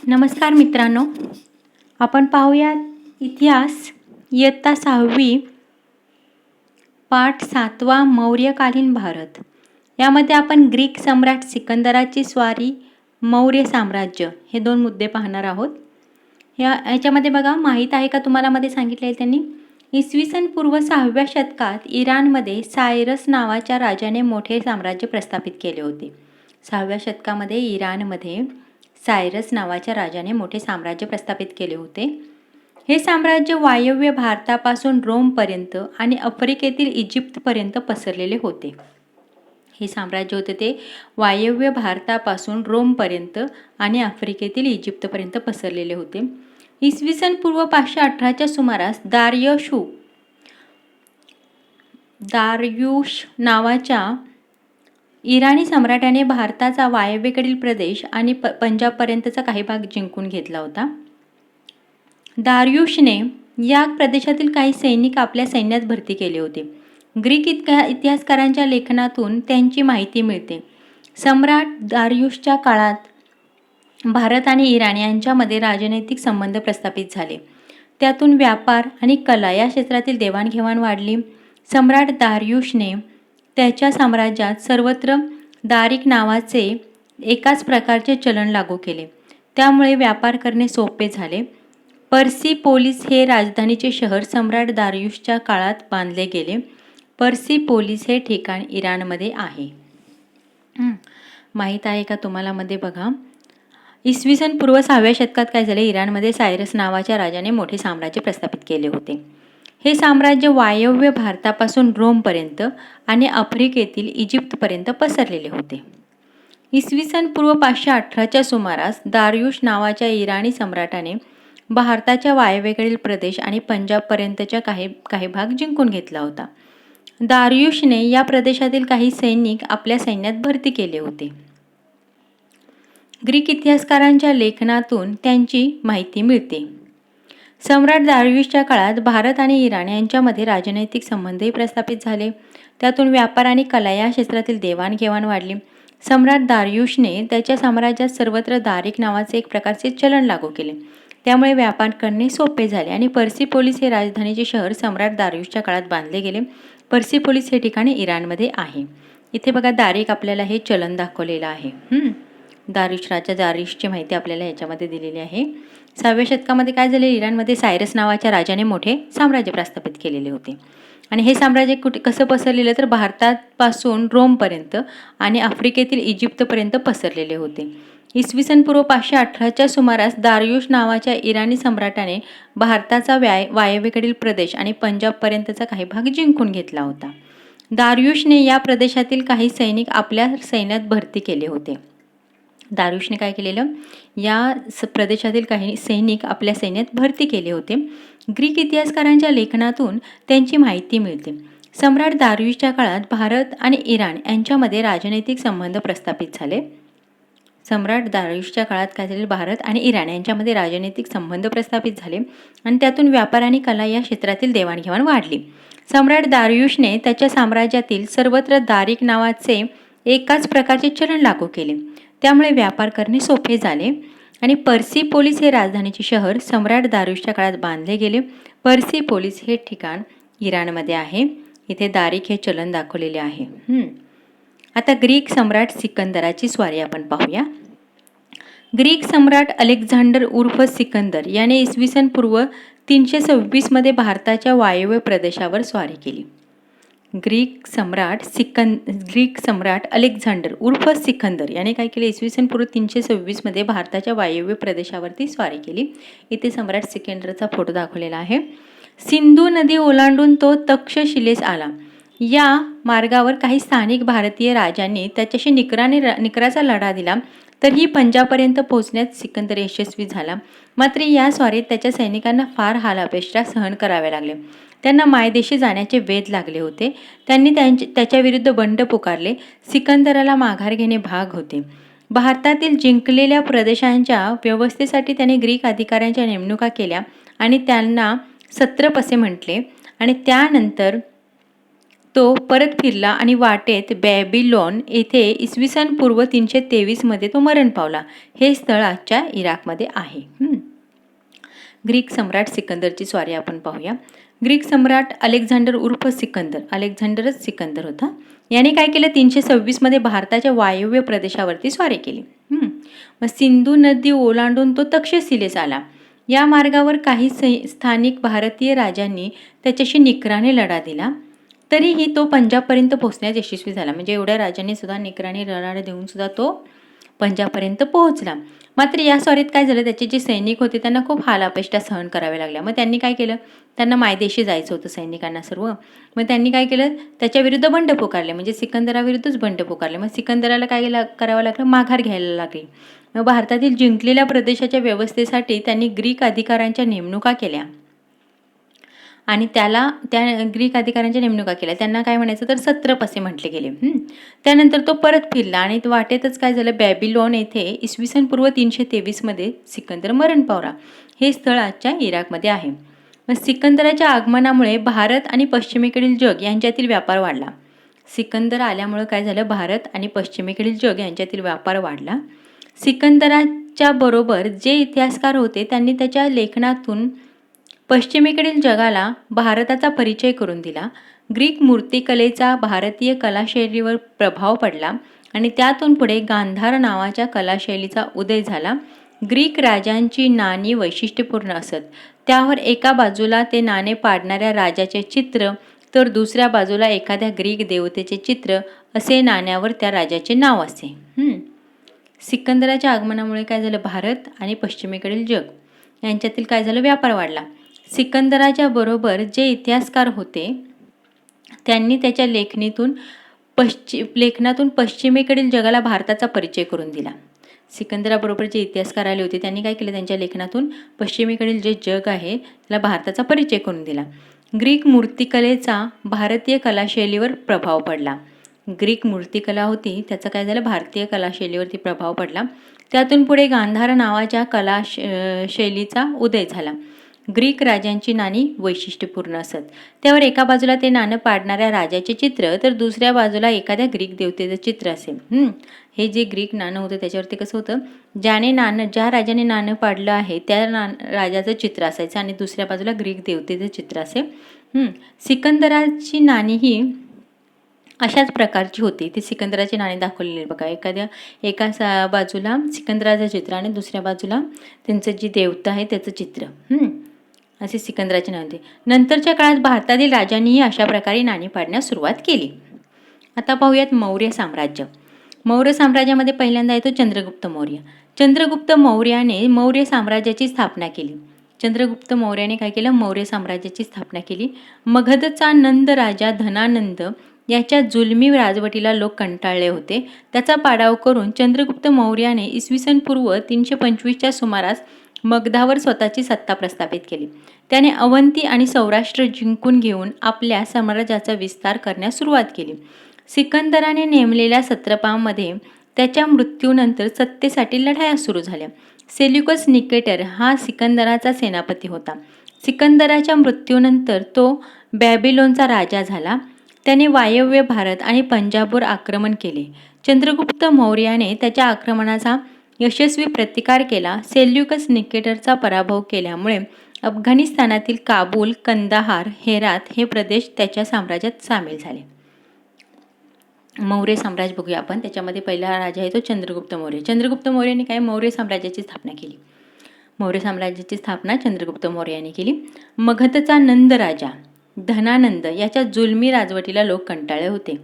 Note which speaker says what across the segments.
Speaker 1: नमस्कार मित्रांनो, आपण पाहूया इतिहास इयत्ता 6वी पाठ 7वा मौर्यकालीन भारत. यामध्ये आपण ग्रीक सम्राट सिकंदराची स्वारी, मौर्य साम्राज्य हे दोन मुद्दे पाहणार आहोत. याच्यामध्ये बघा, माहीत आहे का तुम्हाला मध्ये सांगितले आहे त्यांनी इसवी सन पूर्व 6व्या शतकात इराणमध्ये सायरस नावाच्या राजाने मोठे साम्राज्य प्रस्थापित केले होते. 6व्या शतकामध्ये इराणमध्ये सायरस नावाच्या राजाने मोठे साम्राज्य प्रस्थापित केले होते. हे साम्राज्य वायव्य भारतापासून रोमपर्यंत आणि आफ्रिकेतील इजिप्तपर्यंत पसरलेले होते. हे साम्राज्य होते ते वायव्य भारतापासून रोमपर्यंत आणि आफ्रिकेतील इजिप्तपर्यंत पसरलेले होते. इसवी सन पूर्व 518च्या सुमारास दार्युश नावाच्या इराणी सम्राटाने भारताचा वायव्येकडील प्रदेश आणि पंजाबपर्यंतचा काही भाग जिंकून घेतला होता. दार्युशने या प्रदेशातील काही सैनिक आपल्या सैन्यात भरती केले होते. ग्रीक इतिहासकारांच्या लेखनातून त्यांची माहिती मिळते. सम्राट दार्युशच्या काळात भारत आणि इराण यांच्यामध्ये राजनैतिक संबंध प्रस्थापित झाले. त्यातून व्यापार आणि कला या क्षेत्रातील देवाणघेवाण वाढली. सम्राट दार्युशने त्याच्या साम्राज्यात सर्वत्र दारिक नावाचे एकाच प्रकारचे चलन लागू केले. त्यामुळे व्यापार करणे सोपे झाले. पर्सिपोलिस हे राजधानीचे शहर सम्राट दार्युशच्या काळात बांधले गेले. पर्सिपोलिस हे ठिकाण इराणमध्ये आहे. माहीत आहे का तुम्हाला? मध्ये बघा, इसवी सन पूर्व 6व्या शतकात काय झाले, इराणमध्ये सायरस नावाच्या राजाने मोठे साम्राज्य प्रस्थापित केले होते. हे साम्राज्य वायव्य भारतापासून रोमपर्यंत आणि आफ्रिकेतील इजिप्तपर्यंत पसरलेले होते. इसवी सन पूर्व 518च्या सुमारास दार्युश नावाच्या इराणी सम्राटाने भारताच्या वायव्येकडील प्रदेश आणि पंजाबपर्यंतच्या काही भाग जिंकून घेतला होता. दार्युशने या प्रदेशातील काही सैनिक आपल्या सैन्यात भरती केले होते. ग्रीक इतिहासकारांच्या लेखनातून त्यांची माहिती मिळते. सम्राट दार्युशच्या काळात भारत आणि इराण यांच्यामध्ये राजनैतिक संबंधही प्रस्थापित झाले. त्यातून व्यापार आणि कला या क्षेत्रातील देवाणघेवाण वाढली. सम्राट दार्युशने त्याच्या साम्राज्यात सर्वत्र दारिक नावाचे एक प्रकारचे चलन लागू केले. त्यामुळे व्यापार करणे सोपे झाले आणि पर्सिपोलिस हे राजधानीचे शहर सम्राट दार्युशच्या काळात बांधले गेले. पर्सिपोलिस हे ठिकाण इराणमध्ये आहे. इथे बघा, दारिक आपल्याला हे चलन दाखवलेलं आहे. राजा दार्युशची माहिती आपल्याला याच्यामध्ये दिलेली आहे. 6व्या शतकामध्ये काय झाले, इराणमध्ये सायरस नावाच्या राजाने मोठे साम्राज्य प्रस्थापित केलेले होते. आणि हे साम्राज्य कसं पसरलेलं, तर भारतापासून रोमपर्यंत आणि आफ्रिकेतील इजिप्तपर्यंत पसरलेले होते. इसवी सन पूर्व 518च्या सुमारास दार्युश नावाच्या इराणी सम्राटाने भारताचा वायव्येकडील प्रदेश आणि पंजाबपर्यंतचा काही भाग जिंकून घेतला होता. दार्युशने या प्रदेशातील काही सैनिक आपल्या सैन्यात भरती केले होते. दार्युशने काय केलेलं, या प्रदेशातील काही सैनिक आपल्या सैन्यात भरती केले होते. ग्रीक इतिहासकारांच्या लेखनातून त्यांची माहिती मिळते. सम्राट दार्युशच्या काळात भारत आणि इराण यांच्यामध्ये राजनैतिक संबंध प्रस्थापित झाले. सम्राट दार्युशच्या काळात काय झाले, भारत आणि इराण यांच्यामध्ये राजनैतिक संबंध प्रस्थापित झाले आणि त्यातून व्यापार आणि कला या क्षेत्रातील देवाणघेवाण वाढली. सम्राट दार्युशने त्याच्या साम्राज्यातील सर्वत्र दारिक नावाचे एकाच प्रकारचे चलन लागू केले. त्यामुळे व्यापार करणे सोपे झाले आणि पर्सिपोलिस हे राजधानीचे शहर सम्राट दार्युशच्या काळात बांधले गेले. पर्सिपोलिस हे ठिकाण इराणमध्ये आहे. इथे दारिक हे चलन दाखवलेले आहे. आता ग्रीक सम्राट सिकंदराची स्वारी आपण पाहूया. ग्रीक सम्राट अलेक्झांडर उर्फ सिकंदर याने इसवी सन पूर्व 326 भारताच्या वायव्य प्रदेशावर स्वारी केली. ग्रीक सम्राट अलेक्झांडर उर्फ सिकंदर याने काय केले, इसवी सन पूर्व 326 भारताच्या वायव्य प्रदेशावरती स्वारी केली. इथे सम्राट सिकंदरचा फोटो दाखवलेला आहे. सिंधू नदी ओलांडून तो तक्षशिलेस आला. या मार्गावर काही स्थानिक भारतीय राजांनी त्याच्याशी निकराचा लढा दिला, तरीही पंजाबपर्यंत पोहोचण्यात सिकंदर यशस्वी झाला. मात्र या स्वारीत त्याच्या सैनिकांना फार हालापेष्टा सहन करावे लागले. त्यांना मायदेशी जाण्याचे वेध लागले होते. त्यांनी त्याच्याविरुद्ध बंड पुकारले. सिकंदराला माघार घेणे भाग होते. भारतातील जिंकलेल्या प्रदेशांच्या व्यवस्थेसाठी त्याने ग्रीक अधिकाऱ्यांच्या नेमणुका केल्या आणि त्यांना सत्रप असे म्हटले आणि त्यानंतर तो परत फिरला आणि वाटेत बॅबिलॉन येथे इसवी सन पूर्व 323मध्ये तो मरण पावला. हे स्थळ आजच्या इराकमध्ये आहे. ग्रीक सम्राट सिकंदरची स्वारी आपण पाहूया. ग्रीक सम्राट अलेक्झांडर उर्फ सिकंदर, अलेक्झांडरच सिकंदर होता, याने काय केलं 326मध्ये भारताच्या वायव्य प्रदेशावरती स्वारी केली. मग सिंधू नदी ओलांडून तो तक्षशिलेस आला. या मार्गावर काही स्थानिक भारतीय राजांनी त्याच्याशी निकराने लढा दिला, तरीही तो पंजाबपर्यंत पोहोचण्यास यशस्वी झाला. म्हणजे एवढ्या राजांनी सुद्धा निकराने लढा देऊन सुद्धा तो पंजाबपर्यंत पोहोचला. मात्र या स्वारीत काय झालं, त्याचे जे सैनिक होते त्यांना खूप हालापेष्टा सहन कराव्या लागल्या. मग त्यांनी काय केलं, त्यांना मायदेशी जायचं होतं सैनिकांना सर्व. मग त्यांनी काय केलं, त्याच्याविरुद्ध बंड पुकारले, म्हणजे सिकंदराविरुद्धच बंड पुकारले. मग सिकंदराला काय करावं लागलं, माघार घ्यायला लागली. मग भारतातील जिंकलेल्या प्रदेशाच्या व्यवस्थेसाठी त्यांनी ग्रीक अधिकाऱ्यांच्या नेमणुका केल्या आणि त्या ग्रीक अधिकाऱ्यांच्या नेमणुका केल्या. त्यांना काय म्हणायचं तर सत्रप असे म्हटले गेले. त्यानंतर तो परत फिरला आणि वाटेतच काय झालं, बॅबिलॉन येथे इसवी सन पूर्व 323मध्ये सिकंदर मरण पावला. हे स्थळ आजच्या इराकमध्ये आहे. मग सिकंदराच्या आगमनामुळे भारत आणि पश्चिमेकडील जग यांच्यातील व्यापार वाढला. सिकंदर आल्यामुळे काय झालं, भारत आणि पश्चिमेकडील जग यांच्यातील व्यापार वाढला. सिकंदराच्या बरोबर जे इतिहासकार होते त्यांनी त्याच्या लेखनातून पश्चिमेकडील जगाला भारताचा परिचय करून दिला. ग्रीक मूर्तिकलेचा भारतीय कलाशैलीवर प्रभाव पडला आणि त्यातून पुढे गांधार नावाच्या कलाशैलीचा उदय झाला. ग्रीक राजांची नाणी वैशिष्ट्यपूर्ण असत. त्यावर एका बाजूला ते नाणे पाडणाऱ्या राजाचे चित्र तर दुसऱ्या बाजूला एखाद्या ग्रीक देवतेचे चित्र असे नाण्यावर त्या राजाचे नाव असे. सिकंदराच्या आगमनामुळे काय झालं, भारत आणि पश्चिमेकडील जग यांच्यातील काय झालं, व्यापार वाढला. सिकंदराच्या बरोबर जे इतिहासकार होते त्यांनी त्याच्या लेखनातून पश्चिमेकडील जगाला भारताचा परिचय करून दिला. सिकंदराबरोबर जे इतिहासकार आले होते त्यांनी काय केलं, त्यांच्या लेखनातून पश्चिमेकडील जे जग आहे त्याला भारताचा परिचय करून दिला. ग्रीक मूर्तिकलेचा भारतीय कलाशैलीवर प्रभाव पडला. ग्रीक मूर्तिकला होती त्याचा काय झालं, भारतीय कलाशैलीवरती प्रभाव पडला. त्यातून पुढे गांधार नावाच्या शैलीचा उदय झाला. ग्रीक राजांची नाणी वैशिष्ट्यपूर्ण असत. त्यावर एका बाजूला ते नाणं पाडणाऱ्या राजाचे चित्र तर दुसऱ्या बाजूला एखाद्या ग्रीक देवतेचं चित्र असेल. हे जे ग्रीक नाणं होतं त्याच्यावरती कसं होतं, ज्या राजाने नाणं पाडलं आहे त्या राजाचं चित्र असायचं आणि दुसऱ्या बाजूला ग्रीक देवतेचं चित्र असेल. सिकंदराची नाणी ही अशाच प्रकारची होती. ती सिकंदराची नाणी दाखवलेली बघा, एका बाजूला सिकंदराचं चित्र आणि दुसऱ्या बाजूला त्यांचं जी देवता आहे त्याचं चित्र, असे सिकंदराचे नाव होते. नंतरच्या काळात भारतातील राजांनीही अशा प्रकारे नाणी पाडण्यास सुरुवात केली. आता पाहूयात मौर्य साम्राज्य. मौर्य साम्राज्यामध्ये पहिल्यांदा येतो चंद्रगुप्त मौर्य. चंद्रगुप्त मौर्याने मौर्य साम्राज्याची स्थापना केली. चंद्रगुप्त मौर्याने काय केलं, मौर्य साम्राज्याची स्थापना केली. मगधचा नंद राजा धनानंद याच्या जुलमी राजवटीला लोक कंटाळले होते. त्याचा पाडाव करून चंद्रगुप्त मौर्याने इसवी सन पूर्व 325च्या सुमारास मगधावर स्वतःची सत्ता प्रस्थापित केली. त्याने अवंती आणि सौराष्ट्र जिंकून घेऊन आपल्या साम्राज्याचा विस्तार करण्यास सुरुवात केली. सिकंदराने नेमलेल्या सत्रपामध्ये त्याच्या मृत्यूनंतर सत्तेसाठी लढाया सुरू झाल्या. सेल्युकस निकेटर हा सिकंदराचा सेनापती होता. सिकंदराच्या मृत्यूनंतर तो बॅबिलोनचा राजा झाला. त्याने वायव्य भारत आणि पंजाबवर आक्रमण केले. चंद्रगुप्त मौर्याने त्याच्या आक्रमणाचा यशस्वी प्रतिकार केला. सेल्युकस निकेटरचा पराभव केल्यामुळे अफगाणिस्तानातील काबूल, कंदाहार, हेरात हे प्रदेश त्याच्या साम्राज्यात सामील झाले. मौर्य साम्राज्य बघूया आपण. त्याच्यामध्ये पहिला राजा आहे तो चंद्रगुप्त मौर्य. चंद्रगुप्त मौर्याने काय मौर्य साम्राज्याची स्थापना केली. मौर्य साम्राज्याची स्थापना चंद्रगुप्त मौर्याने केली. मगधचा नंद राजा धनानंद याच्या जुलमी राजवटीला लोक कंटाळले होते.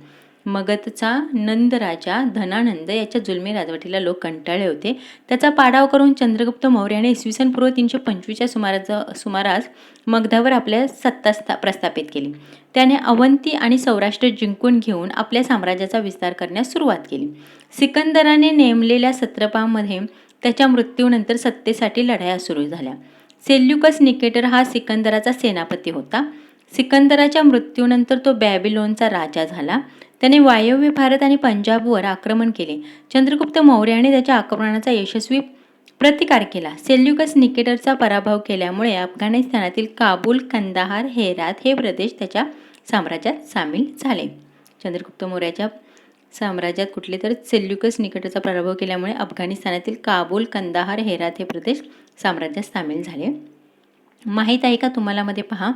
Speaker 1: मगधचा नंद राजा धनानंद याच्या जुलमी राजवटीला लोक कंटाळले होते. त्याचा पाडाव करून चंद्रगुप्त मौर्याने इसवी सन पूर्व 325च्या सुमारास मगधावर आपल्या सत्ता प्रस्थापित केली. त्याने अवंती आणि सौराष्ट्र जिंकून घेऊन आपल्या साम्राज्याचा विस्तार करण्यास सुरुवात केली. सिकंदराने नेमलेल्या सत्रपामध्ये त्याच्या मृत्यूनंतर सत्तेसाठी लढाया सुरू झाल्या. सेल्युकस निकेटर हा सिकंदराचा सेनापती होता. सिकंदराच्या मृत्यूनंतर तो बॅबिलोनचा राजा झाला. त्याने वायव्य भारत आणि पंजाबवर आक्रमण केले. चंद्रगुप्त मौर्याने त्याच्या आक्रमणाचा यशस्वी प्रतिकार केला. सेल्युकस निकेटरचा पराभव केल्यामुळे अफगाणिस्तानातील काबूल, कंदाहार, हेरात हे प्रदेश त्याच्या साम्राज्यात सामील झाले. चंद्रगुप्त मौर्याच्या साम्राज्यात कुठले तर सेल्युकस निकटचा पराभव केल्यामुळे अफगाणिस्तानातील काबूल, कंदाहार, हेरात हे प्रदेश साम्राज्यात सामील झाले. माहीत आहे का तुम्हाला मध्ये पहा,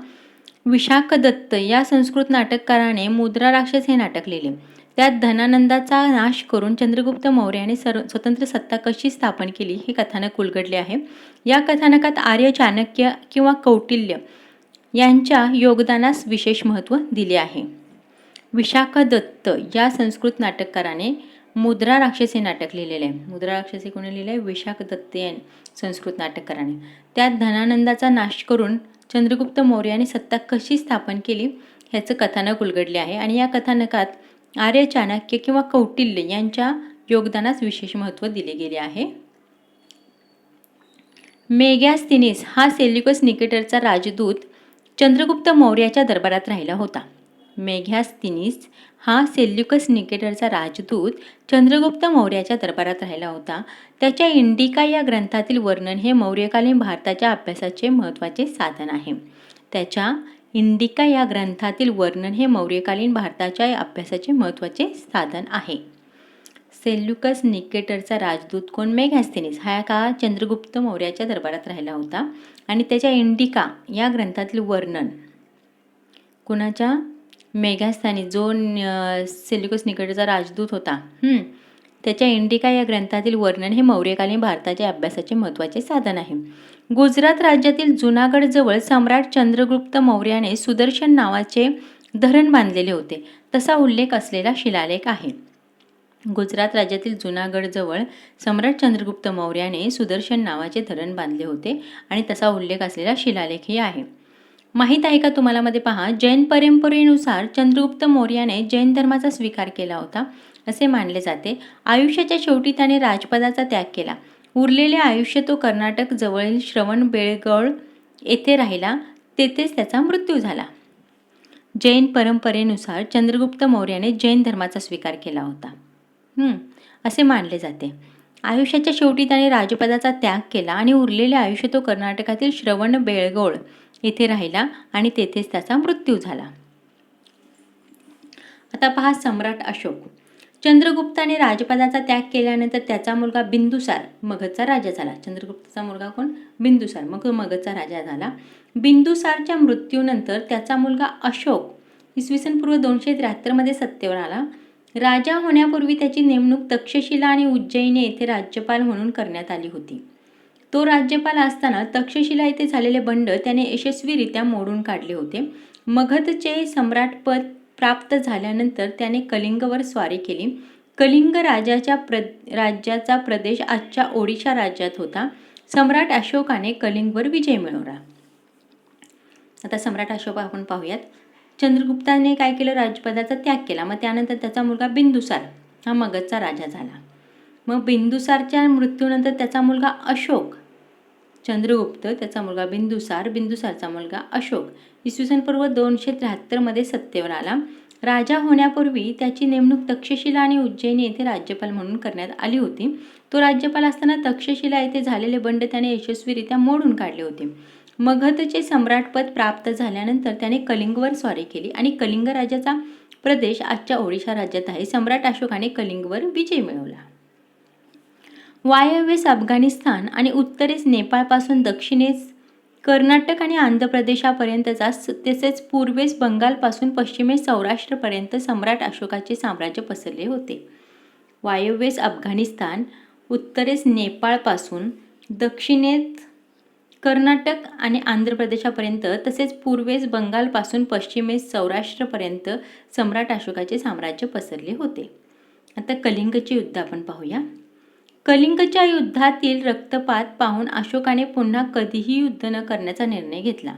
Speaker 1: विशाख दत्त या संस्कृत नाटककाराने मुद्रा राक्षस हे नाटक लिहिले. त्यात धनानंदाचा नाश करून चंद्रगुप्त मौर्याने स्वतंत्र सत्ता कशी स्थापन केली हे कथानक उलगडले आहे. या कथानकात आर्य, चाणक्य किंवा कौटिल्य यांच्या योगदानास विशेष महत्त्व दिले आहे. विशाख दत्त या संस्कृत नाटककाराने मुद्रा राक्षस हे नाटक लिहिलेले आहे. मुद्रा राक्षस हे कोणी लिहिले आहे? विशाख दत्त या संस्कृत नाटककाराने. त्यात धनानंदाचा नाश करून चंद्रगुप्त मौर्याने सत्ता कशी स्थापन केली ह्याचं कथानक उलगडले आहे. आणि या कथानकात आर्य, चाणक्य किंवा कौटिल्य यांच्या योगदानास विशेष महत्त्व दिले गेले आहे. मेगॅस्थिनीस हा सेल्युकस निकेटरचा राजदूत चंद्रगुप्त मौर्याच्या दरबारात राहिला होता. मेगॅस्थिनीस हा सेल्युकस निकेटरचा राजदूत चंद्रगुप्त मौर्याच्या दरबारात राहिला होता. त्याच्या इंडिका या ग्रंथातील वर्णन हे मौर्यकालीन भारताच्या अभ्यासाचे महत्त्वाचे साधन आहे. त्याच्या इंडिका या ग्रंथातील वर्णन हे मौर्यकालीन भारताच्या अभ्यासाचे महत्त्वाचे साधन आहे. सेल्युकस निकेटरचा राजदूत कोण? मेगॅस्थिनीस हा का चंद्रगुप्त मौर्याच्या दरबारात राहिला होता. आणि त्याच्या इंडिका या ग्रंथातील वर्णन कुणाच्या? मेगॅस्थिनीस जो सेल्युकस निकेटरचा राजदूत होता, त्याच्या इंडिका या ग्रंथातील वर्णन हे मौर्यकालीन भारताच्या अभ्यासाचे महत्त्वाचे साधन आहे. गुजरात राज्यातील जुनागडजवळ सम्राट चंद्रगुप्त मौर्याने सुदर्शन नावाचे धरण बांधलेले होते, तसा उल्लेख असलेला शिलालेख आहे. गुजरात राज्यातील जुनागडजवळ सम्राट चंद्रगुप्त मौर्याने सुदर्शन नावाचे धरण बांधले होते आणि तसा उल्लेख असलेला शिलालेखही आहे. माहीत आहे का तुम्हाला मध्ये पहा, जैन परंपरेनुसार चंद्रगुप्त मौर्याने जैन धर्माचा स्वीकार केला होता असे मानले जाते. आयुष्याच्या शेवटी त्याने राजपदाचा त्याग केला. उरलेले आयुष्य तो कर्नाटक जवळील श्रवणबेळगोळ येथे राहिला. तेथेच त्याचा मृत्यू झाला. जैन परंपरेनुसार चंद्रगुप्त मौर्याने जैन धर्माचा स्वीकार केला होता असे मानले जाते. आयुष्याच्या शेवटी त्याने राजपदाचा त्याग केला आणि उरलेले आयुष्य तो कर्नाटकातील श्रवणबेळगोळ येथे राहिला आणि तेथेच त्याचा मृत्यू झाला. आता पहा, सम्राट अशोक. चंद्रगुप्ताने राजपदाचा त्याग केल्यानंतर त्याचा मुलगा बिंदुसार मगधचा राजा झाला. चंद्रगुप्ताचा मुलगा कोण? बिंदुसार. मग तो मगधचा राजा झाला. बिंदुसारच्या मृत्यूनंतर त्याचा मुलगा अशोक इसवी सन पूर्व 273 मध्ये सत्तेवर आला. राजा होण्यापूर्वी त्याची नेमणूक तक्षशिला आणि उज्जैनी येथे राज्यपाल म्हणून करण्यात आली होती. तो राज्यपाल असताना तक्षशिला येथे झालेले बंड त्याने यशस्वीरित्या मोडून काढले होते. मगधचे सम्राटपद प्राप्त झाल्यानंतर त्याने कलिंगवर स्वारी केली. कलिंग राज्याचा प्रदेश आजच्या ओडिशा राज्यात होता. सम्राट अशोकाने कलिंगवर विजय मिळवला. आता सम्राट अशोक आपण पाहूयात. चंद्रगुप्ताने काय केलं? राजपदाचा त्याग केला. मग त्यानंतर त्याचा मुलगा बिंदुसार हा मगधचा राजा झाला. मग बिंदुसारच्या मृत्यूनंतर त्याचा मुलगा अशोक, चंद्रगुप्त, त्याचा मुलगा बिंदुसार, बिंदुसारचा मुलगा अशोक इसवी सन पूर्व 273 मध्ये सत्तेवर आला. राजा होण्यापूर्वी त्याची नेमणूक तक्षशिला आणि उज्जैनी येथे राज्यपाल म्हणून करण्यात आली होती. तो राज्यपाल असताना तक्षशिला येथे झालेले बंड त्याने यशस्वीरित्या मोडून काढले होते. मगधचे सम्राटपद प्राप्त झाल्यानंतर त्याने कलिंगवर स्वारी केली आणि कलिंग राज्याचा प्रदेश आजच्या ओडिशा राज्यात आहे. सम्राट अशोकाने कलिंगवर विजय मिळवला. वायव्येस अफगाणिस्तान आणि उत्तरेस नेपाळपासून दक्षिणेस कर्नाटक आणि आंध्र प्रदेशापर्यंतचा तसेच पूर्वेस बंगालपासून पश्चिमेस सौराष्ट्रपर्यंत सम्राट अशोकाचे साम्राज्य पसरले होते. वायव्येस अफगाणिस्तान, उत्तरेस नेपाळपासून दक्षिणेत कर्नाटक आणि आंध्र प्रदेशापर्यंत तसेच पूर्वेस बंगालपासून पश्चिमेस सौराष्ट्रपर्यंत सम्राट अशोकाचे साम्राज्य पसरले होते. आता कलिंगचे युद्ध आपण पाहूया. कलिंगच्या युद्धातील रक्तपात पाहून अशोकाने पुन्हा कधीही युद्ध न करण्याचा निर्णय घेतला.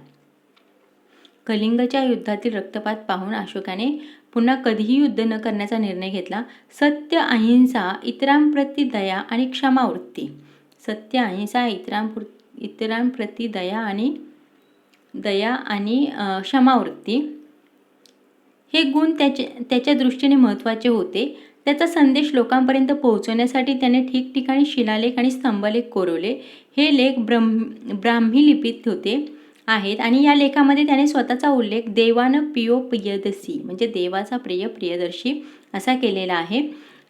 Speaker 1: कलिंगच्या युद्धातील रक्तपात पाहून अशोकाने पुन्हा कधीही युद्ध न करण्याचा निर्णय घेतला. सत्य, अहिंसा, इतरांप्रती दया आणि क्षमावृत्ती. सत्य, अहिंसा, इतरांप्रती दया आणि क्षमावृत्ती हे गुण त्याच्या दृष्टीने महत्त्वाचे होते. त्याचा संदेश लोकांपर्यंत पोहोचवण्यासाठी त्याने ठिकठिकाणी शिलालेख आणि स्तंभलेख कोरवले. हे लेख ब्राह्मी लिपीत होते. आहेत आणि या लेखामध्ये त्याने स्वतःचा उल्लेख देवानं पियो प्रियदसी म्हणजे देवाचा प्रिय प्रियदर्शी असा केलेला आहे.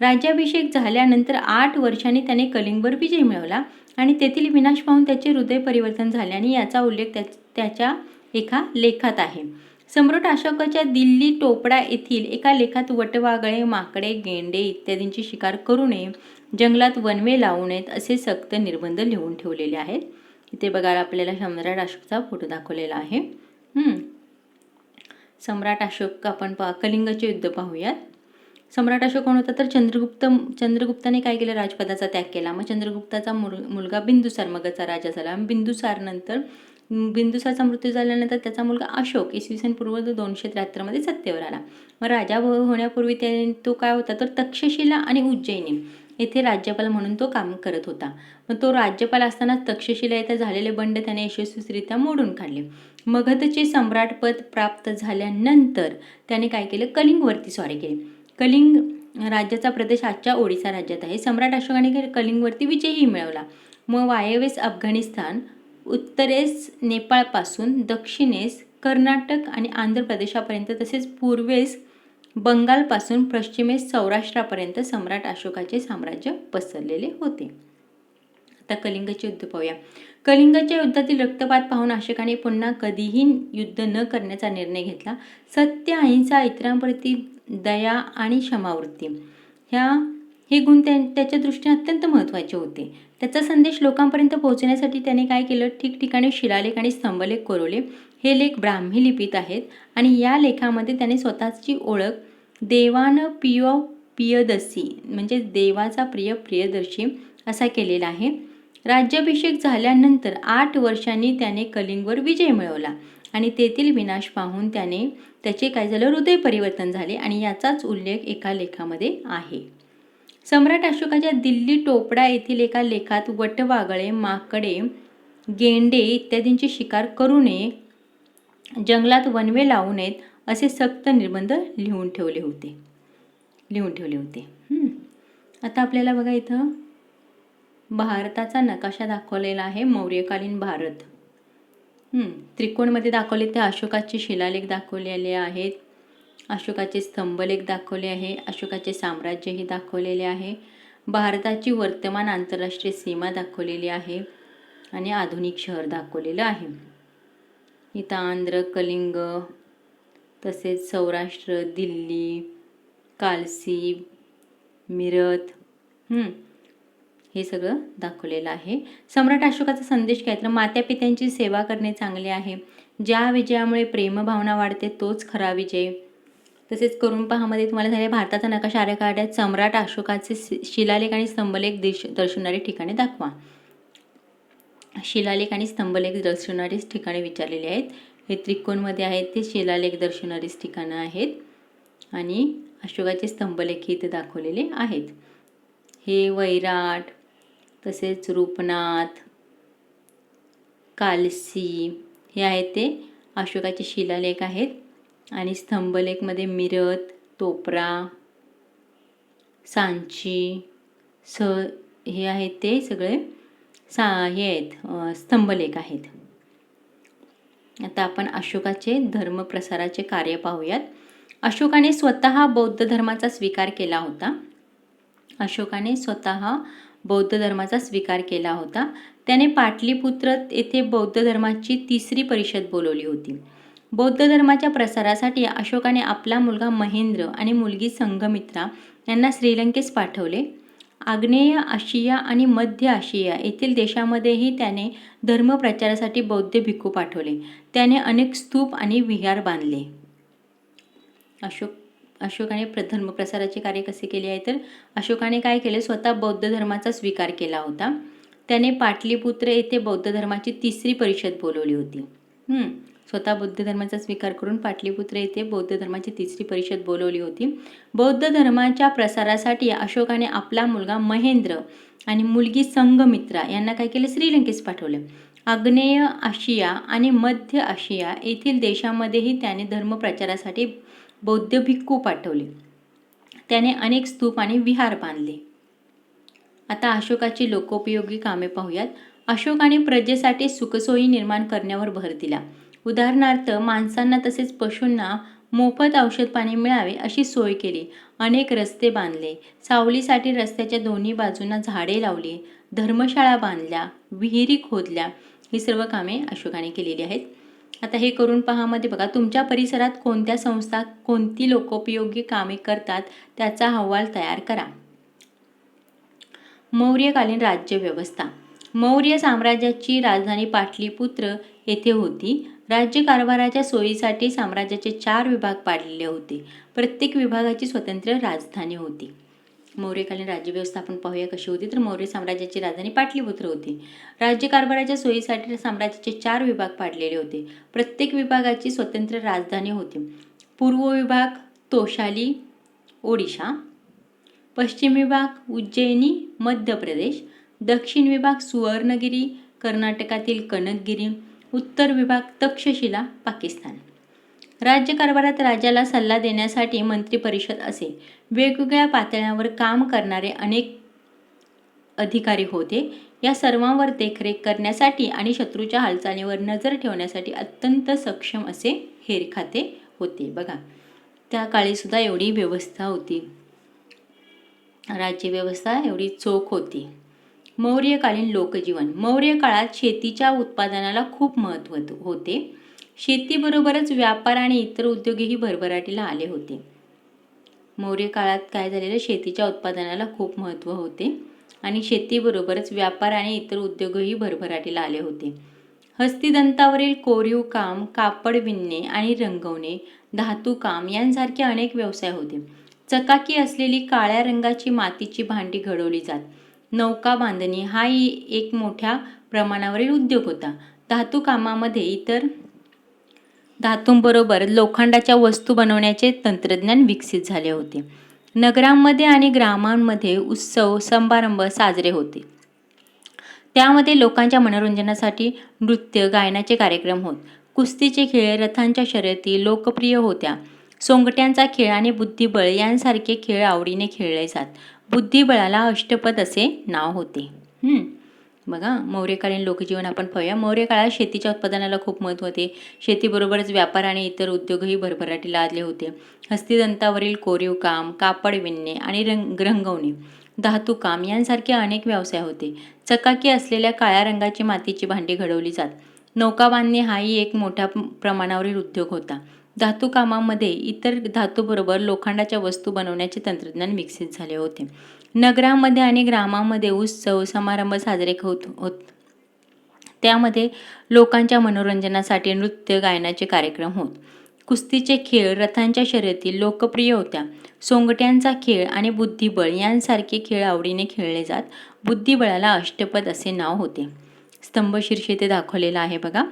Speaker 1: राज्याभिषेक झाल्यानंतर 8 वर्षांनी त्याने कलिंगवर विजय मिळवला आणि तेथील विनाश पाहून त्याचे हृदय परिवर्तन झाले आणि याचा उल्लेख त्याच्या एका लेखात आहे. सम्राट अशोकाच्या दिल्ली टोपडा येथील एका लेखात वटवाघळे, माकडे, गेंडे इत्यादींची शिकार करू नये, जंगलात वनवे लावू नयेत असे सक्त निर्बंध लिहून ठेवलेले आहेत. इथे बघा आपल्याला सम्राट अशोकचा फोटो दाखवलेला आहे. सम्राट अशोक आपण कलिंगचे युद्ध पाहूयात. सम्राट अशोक कोण होता तर चंद्रगुप्ताने काय केलं, राजपदाचा त्याग केला. मग चंद्रगुप्ताचा मुलगा बिंदुसार मगधचा राजा झाला. बिंदुसारचा मृत्यू झाल्यानंतर त्याचा मुलगा अशोक इसवी सन पूर्व 273 मध्ये सत्तेवर आला. मग राजा होण्यापूर्वी तो काय होता तर तक्षशिला आणि उज्जैनी येथे राज्यपाल म्हणून तो काम करत होता. मग तो राज्यपाल असताना तक्षशिला येथे झालेले बंड त्याने यशस्वीरित्या मोडून काढले. मगधचे सम्राटपद प्राप्त झाल्यानंतर त्याने काय केलं, कलिंगवरती स्वारी केली. कलिंग राज्याचा प्रदेश आजच्या ओडिसा राज्यात आहे. सम्राट अशोकाने कलिंगवरती विजयही मिळवला. मग वायव्येस अफगाणिस्तान, उत्तरेस नेपाळपासून दक्षिणेस कर्नाटक आणि आंध्र प्रदेशापर्यंत तसेच पूर्वेस बंगालपासून पश्चिमेस सौराष्ट्रापर्यंत सम्राट अशोकाचे साम्राज्य पसरलेले होते. आता कलिंगचे युद्ध पाहूया. कलिंगच्या युद्धातील रक्तपात पाहून अशोकाने पुन्हा कधीही युद्ध न करण्याचा निर्णय घेतला. सत्य, अहिंसा, इतरांप्रती दया आणि क्षमावृत्ती हे गुण त्याच्या दृष्टीने अत्यंत महत्त्वाचे होते. त्याचा संदेश लोकांपर्यंत पोहोचण्यासाठी त्याने काय केलं, ठिकठिकाणी शिलालेख आणि स्तंभलेख कोरवले. हे लेख ब्राह्मी लिपीत आहेत आणि या लेखामध्ये त्याने स्वतःची ओळख देवानं पियो प्रियदसी म्हणजे देवाचा प्रिय प्रियदर्शी असा केलेला आहे. राज्याभिषेक झाल्यानंतर 8 वर्षांनी त्याने कलिंगवर विजय मिळवला आणि तेथील विनाश पाहून त्याचे काय झालं, हृदय परिवर्तन झाले आणि याचाच उल्लेख एका लेखामध्ये आहे. सम्राट अशोकाच्या दिल्ली टोपडा येथील एका लेखात वटवाघळे, माकडे, गेंडे इत्यादींची शिकार करू नये, जंगलात वनवे लावू नयेत असे सक्त निर्बंध लिहून ठेवले होते. आता आपल्याला बघा इथं भारताचा नकाशा दाखवलेला आहे. मौर्यकालीन भारत त्रिकोणमध्ये दाखवले. ते अशोकाचे शिलालेख दाखवलेले आहेत, अशोकाचे स्तंभलेख दाखवले आहे, अशोकाचे साम्राज्यही दाखवलेले आहे, भारताची वर्तमान आंतरराष्ट्रीय सीमा दाखवलेली आहे आणि आधुनिक शहर दाखवलेलं आहे. इथं आंध्र, कलिंग, तसेच सौराष्ट्र, दिल्ली, कालसी, मिरत हे सगळं दाखवलेलं आहे. सम्राट अशोकाचा संदेश काय तर मातापित्यांची सेवा करणे चांगले आहे. ज्या विजयामुळे प्रेमभावना वाढते तोच खरा विजय. तसेच करून पहामध्ये तुम्हाला झाले भारताचा नकाशा आरेखड्यात सम्राट अशोकाचे शिलालेख आणि स्तंभलेख दर्शवणारी ठिकाणे दाखवा. शिलालेख आणि स्तंभलेख दर्शवणारी ठिकाणे विचारलेली आहेत. हे त्रिकोणमध्ये आहेत, ते शिलालेख दर्शवणारीच ठिकाणं आहेत आणि अशोकाचे स्तंभलेख इथे दाखवलेले आहेत. हे वैराट, तसेच रूपनाथ, कालसी हे आहेत ते अशोकाचे शिलालेख आहेत आणि स्तंभलेखमध्ये मिरत, तोपरा, सांची हे आहेत ते सगळे हे आहेत स्तंभलेख आहेत. आता आपण अशोकाचे धर्मप्रसाराचे कार्य पाहूयात. अशोकाने स्वतः बौद्ध धर्माचा स्वीकार केला होता. त्याने पाटलीपुत्र येथे बौद्ध धर्माची 3री परिषद बोलवली होती. बौद्ध धर्माच्या प्रसारासाठी अशोकाने आपला मुलगा महेंद्र आणि मुलगी संघमित्रा यांना श्रीलंकेस पाठवले. आग्नेय आशिया आणि मध्य आशिया येथील देशांमध्येही त्याने धर्मप्रचारासाठी बौद्ध भिक्खू पाठवले. त्याने अनेक स्तूप आणि विहार बांधले. अशोकाने धर्मप्रसाराचे कार्य कसे केले आहे तर अशोकाने काय केले, स्वतः बौद्ध धर्माचा स्वीकार केला होता. त्याने पाटलीपुत्र येथे बौद्ध धर्माची 3री परिषद बोलवली होती. स्वतः बौद्ध धर्माचा स्वीकार करून पाटलीपुत्र येथे बौद्ध धर्माची 3री परिषद बोलवली होती. बौद्ध धर्माच्या प्रसारासाठी अशोकाने आपला मुलगा महेंद्र आणि मुलगी संघमित्रा यांना काय केले, श्रीलंकेस पाठवले. आग्नेय आशिया आणि मध्य आशिया येथील देशांमध्येही त्याने धर्मप्रचारासाठी बौद्ध भिक्खू पाठवले. त्याने अनेक स्तूप आणि विहार बांधले. आता अशोकाची लोकोपयोगी कामे पाहूयात. अशोकाने प्रजेसाठी सुखसोयी निर्माण करण्यावर भर दिला. उदाहरणार्थ माणसांना तसेच पशूंना मोफत औषध पाणी मिळावे अशी सोय केली. अनेक रस्ते बांधले, सावलीसाठी रस्त्याच्या दोन्ही बाजूंना झाडे लावली, धर्मशाळा बांधल्या, विहिरी खोदल्या. ही सर्व कामे अशोकाने केलेली आहेत. आता हे करून पहा मध्ये बघा, तुमच्या परिसरात कोणत्या संस्था कोणती लोकोपयोगी कामे करतात त्याचा अहवाल तयार करा. मौर्यकालीन राज्यव्यवस्था. मौर्य साम्राज्याची राजधानी पाटलीपुत्र येथे होती. राज्यकारभाराच्या सोयीसाठी साम्राज्याचे 4 विभाग पाडलेले होते. प्रत्येक विभागाची स्वतंत्र राजधानी होती. मौर्यकालीन राज्यव्यवस्था आपण पाहूया कशी होती. तर मौर्य साम्राज्याची राजधानी पाटलीपुत्र होती. राज्यकारभाराच्या सोयीसाठी साम्राज्याचे 4 विभाग पाडलेले होते. प्रत्येक विभागाची स्वतंत्र राजधानी होती. पूर्व विभाग तोशाली ओडिशा, पश्चिम विभाग उज्जैनी मध्य प्रदेश, दक्षिण विभाग सुवर्णगिरी कर्नाटकातील कनकगिरी, उत्तर विभाग तक्षशिला पाकिस्तान. राज्यकारभारात राजाला सल्ला देण्यासाठी मंत्री परिषद असे. वेगवेगळ्या पातळ्यांवर काम करणारे अनेक अधिकारी होते. या सर्वांवर देखरेख करण्यासाठी आणि शत्रूच्या हालचालीवर नजर ठेवण्यासाठी अत्यंत सक्षम असे हेरखाते होते. बघा, त्या काळी सुद्धा एवढी व्यवस्था होती, राज्यव्यवस्था एवढी चोख होती. मौर्यकालीन लोकजीवन. मौर्य काळात शेतीच्या उत्पादनाला खूप महत्त्व होते. शेतीबरोबरच व्यापार आणि इतर उद्योगही भरभराटीला आले होते. मौर्य काळात काय झालेलं, शेतीच्या उत्पादनाला खूप महत्त्व होते आणि शेतीबरोबरच व्यापार आणि इतर उद्योगही भरभराटीला आले होते. हस्तिदंतावरील कोरीव काम, कापड विणणे आणि रंगवणे, धातुकाम यांसारखे अनेक व्यवसाय होते. चकाकी असलेली काळ्या रंगाची मातीची भांडी घडवली जात. नौका बांधणी हा एक मोठ्या प्रमाणावरील उद्योग होता. धातुकामामध्ये इतर धातूंबरोबर लोखंडाच्या वस्तू बनवण्याचे तंत्रज्ञान विकसित झाले होते. नगरांमध्ये आणि ग्रामांमध्ये उत्सव समारंभ साजरे होते. त्यामध्ये लोकांच्या मनोरंजनासाठी नृत्य, गायनाचे कार्यक्रम होत. कुस्तीचे खेळ, रथांच्या शर्यती लोकप्रिय होत्या. सोंगट्यांचा खेळ आणि बुद्धिबळ यांसारखे खेळ आवडीने खेळले जात. बुद्धिबळाला अष्टपद असे नाव होते. बघा, मौर्यकालीन लोकजीवन आपण पाहूया. मौर्य काळात शेतीच्या उत्पादनाला खूप महत्त्व होते. शेतीबरोबरच व्यापार आणि इतर उद्योगही भरभराटीला आले होते. हस्तिदंतावरील कोरीव काम, कापड विणणे आणि रंगवणे, धातुकाम यांसारखे अनेक व्यवसाय होते. चकाकी असलेल्या काळ्या रंगाची मातीची भांडी घडवली जात. नौका बांधणे हाही एक मोठ्या प्रमाणावरील उद्योग होता. धातुकामामध्ये इतर धातूबरोबर लोखंडाच्या वस्तू बनवण्याचे तंत्रज्ञान विकसित झाले होते. नगरांमध्ये आणि ग्रामांमध्ये उत्सव समारंभ साजरे होत. त्यामध्ये लोकांच्या मनोरंजनासाठी नृत्य, गायनाचे कार्यक्रम होत. कुस्तीचे खेळ, रथांच्या शर्यती लोकप्रिय होत्या. सोंगट्यांचा खेळ आणि बुद्धिबळ यांसारखे खेळ आवडीने खेळले जात. बुद्धिबळाला अष्टपद असे नाव होते. स्तंभशीर्ष इथे दाखवलेला आहे बघा.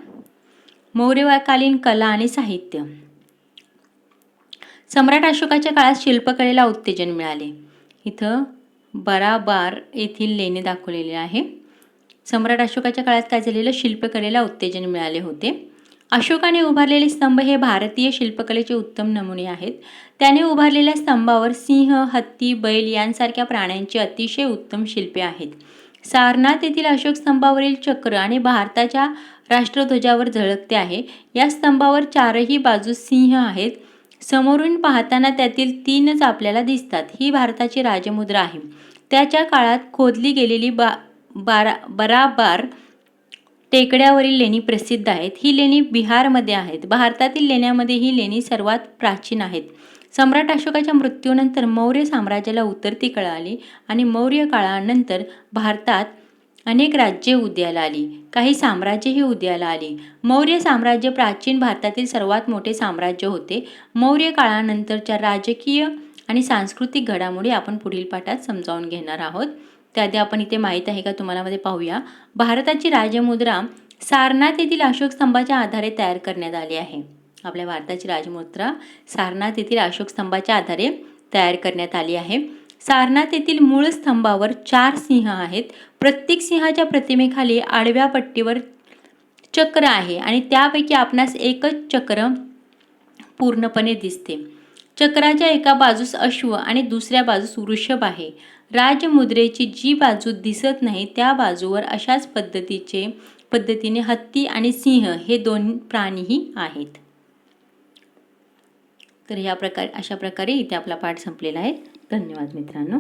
Speaker 1: मौर्यकालीन कला आणि साहित्य. सम्राट अशोकाच्या काळात शिल्पकलेला उत्तेजन मिळाले. इथं बराबार येथील लेणे दाखवलेले आहे. सम्राट अशोकाच्या काळात काय झालेलं, शिल्पकलेला उत्तेजन मिळाले होते. अशोकाने उभारलेले स्तंभ हे भारतीय शिल्पकलेचे उत्तम नमुने आहेत. त्याने उभारलेल्या स्तंभावर सिंह, हत्ती, बैल यांसारख्या प्राण्यांची अतिशय उत्तम शिल्पे आहेत. सारनाथ येथील अशोक स्तंभावरील चक्र आणि भारताच्या राष्ट्रध्वजावर झळकते आहे. या स्तंभावर 4ही बाजूस सिंह आहेत. समोरून पाहताना त्यातील 3च आपल्याला दिसतात. ही भारताची राजमुद्रा आहे. त्याच्या काळात खोदली गेलेली बराबार टेकड्यावरील लेणी प्रसिद्ध आहेत. ही लेणी बिहारमध्ये आहेत. भारतातील लेण्यांमध्ये ही लेणी सर्वात प्राचीन आहेत. सम्राट अशोकाच्या मृत्यूनंतर मौर्य साम्राज्याला उतरती कळ आली आणि मौर्य काळानंतर भारतात अनेक राज्ये उदयाला आली, काही साम्राज्यही उदयाला आली. मौर्य साम्राज्य प्राचीन भारतातील सर्वात मोठे साम्राज्य होते. मौर्य काळानंतरच्या राजकीय आणि सांस्कृतिक घडामोडी आपण पुढील पाठात समजावून घेणार आहोत. त्याआधी आपण इथे माहीत आहे का तुम्हाला मध्ये पाहूया. भारताची राजमुद्रा सारनाथ येथील अशोक स्तंभाच्या आधारे तयार करण्यात आली आहे. आपल्या भारताची राजमुद्रा सारनाथ येथील अशोक स्तंभाच्या आधारे तयार करण्यात आली आहे. सारनाथ येथील मूळ स्तंभावर 4 सिंह आहेत. प्रत्येक सिंहाच्या प्रतिमेखाली आडव्या पट्टीवर चक्र आहे आणि त्यापैकी आपणास एकच चक्र पूर्णपणे दिसते.
Speaker 2: चक्राच्या एका बाजूस अश्व आणि दुसऱ्या बाजूस वृषभ आहे. राजमुद्रेची जी बाजू दिसत नाही त्या बाजूवर अशाच पद्धतीने हत्ती आणि सिंह हे दोन प्राणीही आहेत. तर अशा प्रकारे इथे आपला पाठ संपलेला आहे. धन्यवाद मित्रांनो.